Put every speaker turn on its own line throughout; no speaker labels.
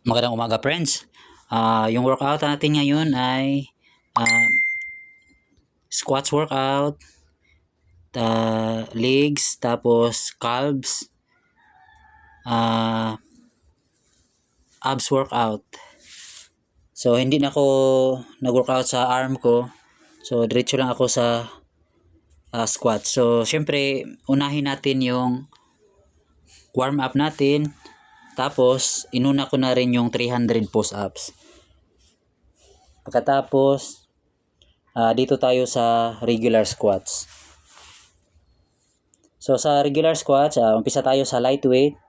Magandang umaga, friends. Yung workout natin ngayon ay squats workout, legs, tapos calves, abs workout. So hindi na ako nag-workout sa arm ko. So diretso lang ako sa squat. So syempre unahin natin yung warm up natin. Tapos inuna ko na rin yung 300 push-ups. Pagkatapos dito tayo sa regular squats. So sa regular squats, umpisa tayo sa lightweight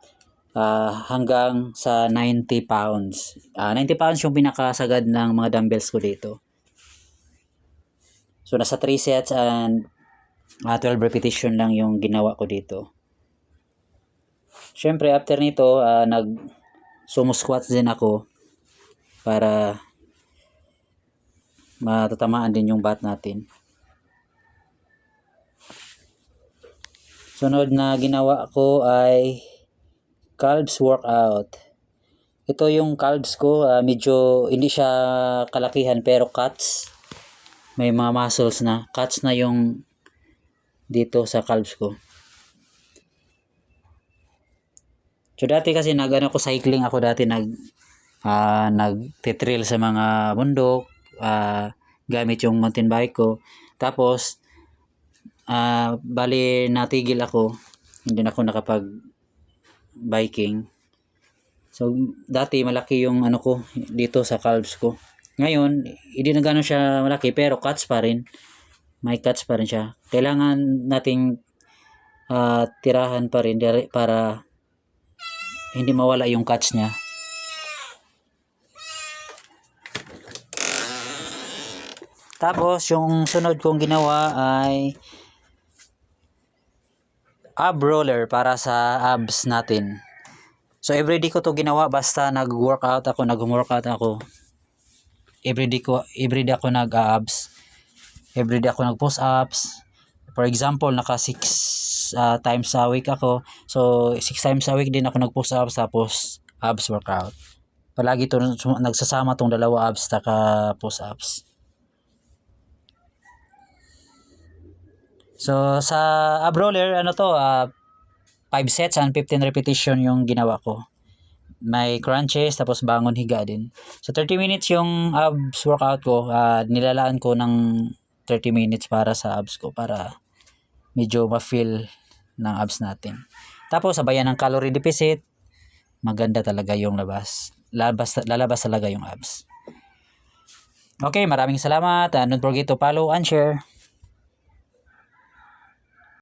hanggang sa 90 pounds. 90 pounds yung pinakasagad ng mga dumbbells ko dito. So nasa 3 sets and 12 repetition lang yung ginawa ko dito. Syempre after nito, sumo squats din ako para matatamaan din yung bat natin. Sunod na ginawa ko ay calves workout. Ito yung calves ko, medyo hindi siya kalakihan pero cuts. May mga muscles na. Cuts na yung dito sa calves ko. So dati kasi cycling ako dati, nagtitrail sa mga bundok, gamit yung mountain bike ko. Tapos bali natigil ako, hindi na ako nakapag biking. So dati malaki yung ko dito sa calves ko. Ngayon hindi na gano'n siya malaki pero cuts pa rin. May cuts pa rin siya. Kailangan nating tirahan pa rin para hindi mawala yung cuts niya. Tapos yung sunod kong ginawa ay ab roller para sa abs natin. So everyday ko to ginawa basta nag-workout ako. Everyday ako nag-abs. Everyday ako nag-push ups. For example, naka 6 times a week ako. So 6 times a week din ako nag-push ups tapos abs workout. Palagi to nagsasama tong dalawa, abs taka push ups. So sa ab roller 5 sets and 15 repetition yung ginawa ko. May crunches tapos bangon higa din. So 30 minutes yung abs workout ko. Nilalaan ko ng 30 minutes para sa abs ko para medyo ma-feel ng abs natin. Tapos sabayan ng calorie deficit, maganda talaga yung lalabas talaga yung abs. Okay, maraming salamat. Don't forget to follow and share.